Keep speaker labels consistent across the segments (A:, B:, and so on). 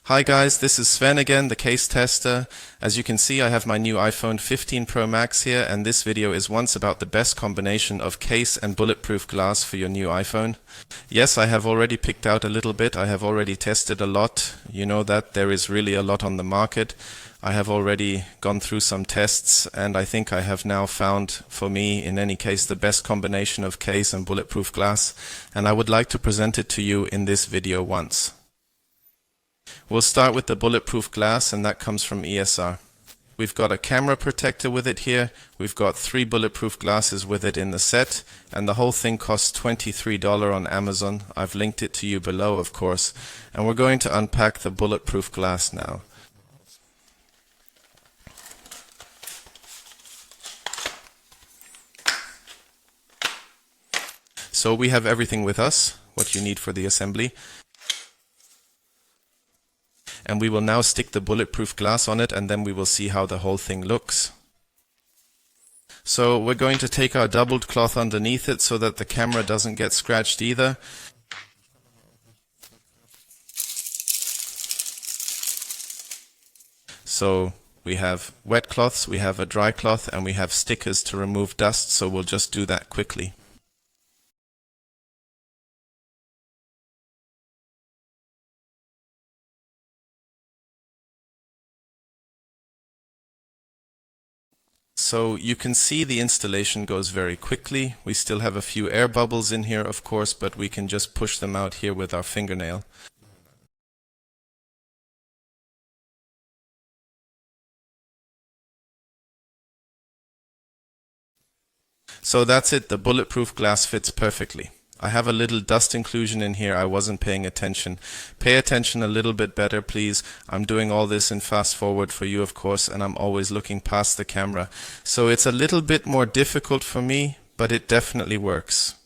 A: Hi guys, this is Sven again, the case tester. As you can see, I have my new iPhone 15 Pro Max here, and this video is once about the best combination of case and bulletproof glass for your new iPhone. Yes, I have already picked out a little bit. I have already tested a lot. You know that there is really a lot on the market. I have already gone through some tests, and I think I have now found, for me, in any case, the best combination of case and bulletproof glass, and I would like to present it to you in this video once. We'll start with the bulletproof glass, and that comes from ESR. We've got a camera protector with it here, we've got 3 bulletproof glasses with it in the set, and the whole thing costs $23 on Amazon. I've linked it to you below, of course, and we're going to unpack the bulletproof glass now. So we have everything with us, what you need for the assembly. And we will now stick the bulletproof glass on it, and then we will see how the whole thing looks. So we're going to take our doubled cloth underneath it so that the camera doesn't get scratched either. So we have wet cloths, we have a dry cloth, and we have stickers to remove dust, so we'll just do that quickly. So you can see the installation goes very quickly. We still have a few air bubbles in here, of course, but we can just push them out here with our fingernail. So that's it, the bulletproof glass fits perfectly. I have a little dust inclusion in here, I wasn't paying attention. Pay attention a little bit better, please. I'm doing all this in fast forward for you, of course, and I'm always looking past the camera. So it's a little bit more difficult for me, but it definitely works.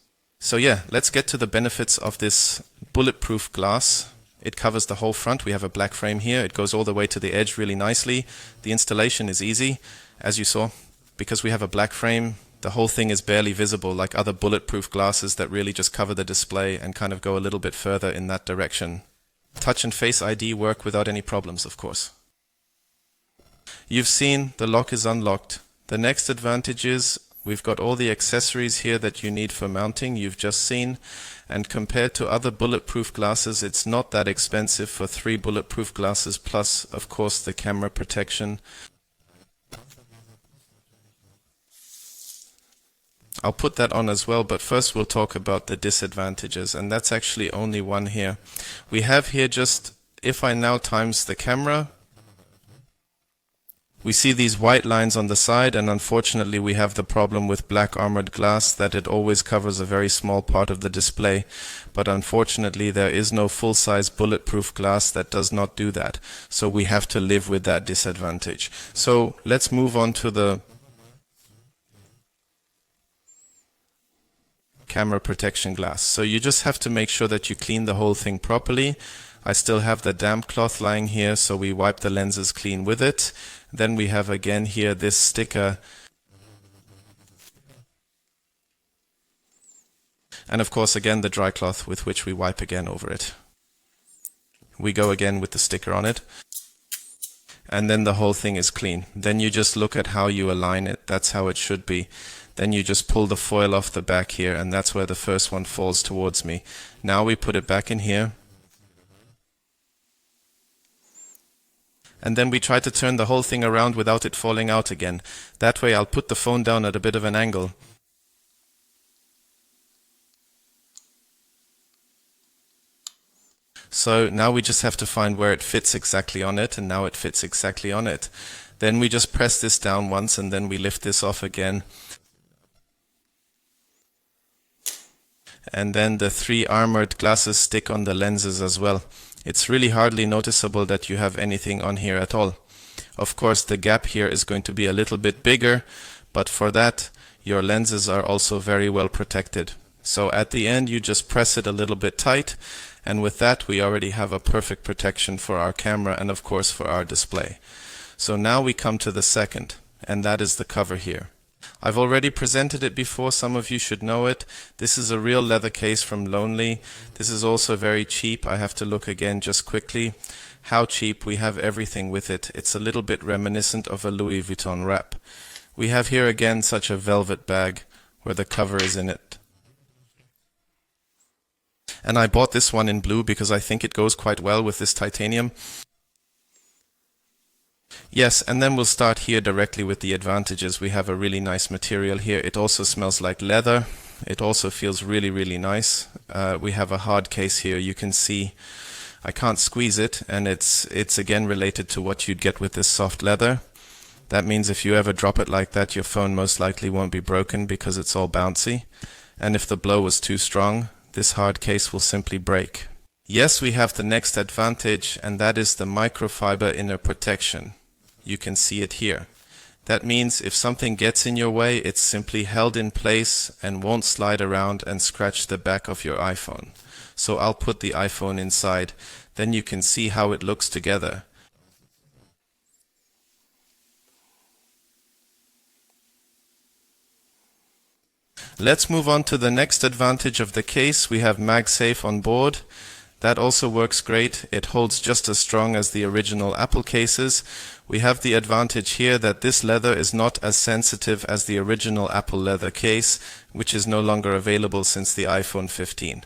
A: So yeah, let's get to the benefits of this bulletproof glass. It covers the whole front. We have a black frame here. It goes all the way to the edge really nicely. The installation is easy, as you saw. Because we have a black frame, the whole thing is barely visible like other bulletproof glasses that really just cover the display and kind of go a little bit further in that direction. Touch and Face ID work without any problems, of course. You've seen the lock is unlocked. The next advantage is we've got all the accessories here that you need for mounting, you've just seen, and compared to other bulletproof glasses, it's not that expensive for 3 bulletproof glasses plus, of course, the camera protection. I'll put that on as well, but first we'll talk about the disadvantages, and that's actually only one here. We have here just, if I now times the camera, we see these white lines on the side, and unfortunately we have the problem with black armored glass that it always covers a very small part of the display. But unfortunately there is no full-size bulletproof glass that does not do that. So we have to live with that disadvantage. So let's move on to the camera protection glass. So you just have to make sure that you clean the whole thing properly. I still have the damp cloth lying here, so we wipe the lenses clean with it. Then we have again here this sticker. And of course again the dry cloth with which we wipe again over it. We go again with the sticker on it. And then the whole thing is clean. Then you just look at how you align it. That's how it should be. Then you just pull the foil off the back here, and that's where the first one falls towards me. Now we put it back in here. And then we try to turn the whole thing around without it falling out again. That way I'll put the phone down at a bit of an angle. So now we just have to find where it fits exactly on it, and now it fits exactly on it. Then we just press this down once, and then we lift this off again. And then the 3 armored glasses stick on the lenses as well. It's really hardly noticeable that you have anything on here at all. Of course the gap here is going to be a little bit bigger, but for that your lenses are also very well protected. So at the end you just press it a little bit tight, and with that we already have a perfect protection for our camera and of course for our display. So now we come to the second, and that is the cover here. I've already presented it before, some of you should know it. This is a real leather case from Lonli. This is also very cheap. I have to look again just quickly. How cheap? We have everything with it. It's a little bit reminiscent of a Louis Vuitton wrap. We have here again such a velvet bag where the cover is in it. And I bought this one in blue because I think it goes quite well with this titanium. Yes, and then we'll start here directly with the advantages. We have a really nice material here. It also smells like leather. It also feels really, really nice. We have a hard case here. You can see I can't squeeze it, and it's again related to what you'd get with this soft leather. That means if you ever drop it like that, your phone most likely won't be broken because it's all bouncy. And if the blow was too strong, this hard case will simply break. Yes, we have the next advantage, and that is the microfiber inner protection. You can see it here. That means if something gets in your way, it's simply held in place and won't slide around and scratch the back of your iPhone. So I'll put the iPhone inside, then you can see how it looks together. Let's move on to the next advantage of the case. We have MagSafe on board. That also works great. It holds just as strong as the original Apple cases. We have the advantage here that this leather is not as sensitive as the original Apple leather case, which is no longer available since the iPhone 15.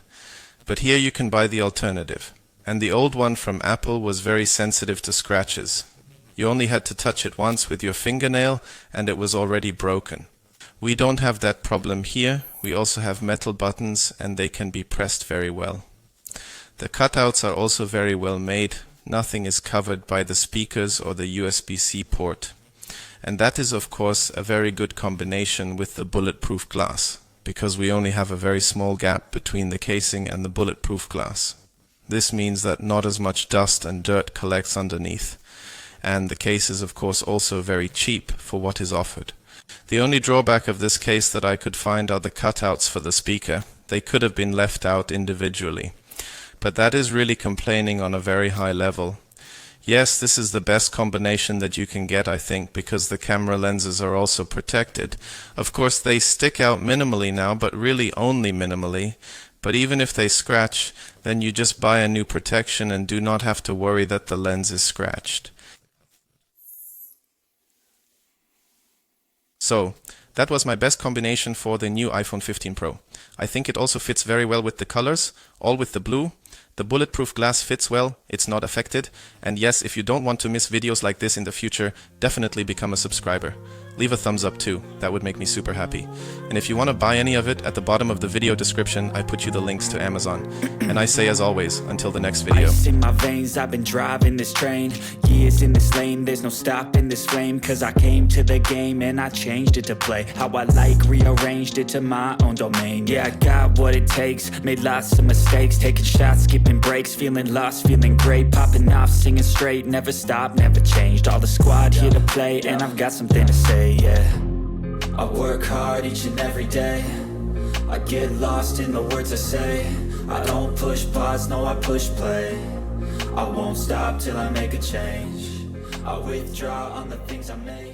A: But here you can buy the alternative. And the old one from Apple was very sensitive to scratches. You only had to touch it once with your fingernail and it was already broken. We don't have that problem here. We also have metal buttons and they can be pressed very well. The cutouts are also very well made. Nothing is covered by the speakers or the USB-C port. And that is of course a very good combination with the bulletproof glass, because we only have a very small gap between the casing and the bulletproof glass. This means that not as much dust and dirt collects underneath. And the case is of course also very cheap for what is offered. The only drawback of this case that I could find are the cutouts for the speaker. They could have been left out individually. But that is really complaining on a very high level. Yes, this is the best combination that you can get, I think, because the camera lenses are also protected. Of course, they stick out minimally now, but really only minimally. But even if they scratch, then you just buy a new protection and do not have to worry that the lens is scratched. So, that was my best combination for the new iPhone 15 Pro. I think it also fits very well with the colors, all with the blue. The bulletproof glass fits well, it's not affected. And yes, if you don't want to miss videos like this in the future, definitely become a subscriber. Leave a thumbs up too, that would make me super happy. And if you want to buy any of it, at the bottom of the video description, I put you the links to Amazon. And I say as always, until the next video.
B: Ice in my veins, I've been driving this train. Years in this lane, there's no stopping this flame. Cause I came to the game and I changed it to play how I like, rearranged it to my own domain. Yeah, I got what it takes, made lots of mistakes, taking shots, skipping breaks, feeling lost, feeling great, popping off, singing straight, never stopped, never changed. All the squad here to play, and I've got something to say, yeah. I work hard each and every day, I get lost in the words I say. I don't push pause, no I push play. I won't stop till I make a change. I withdraw on the things I made.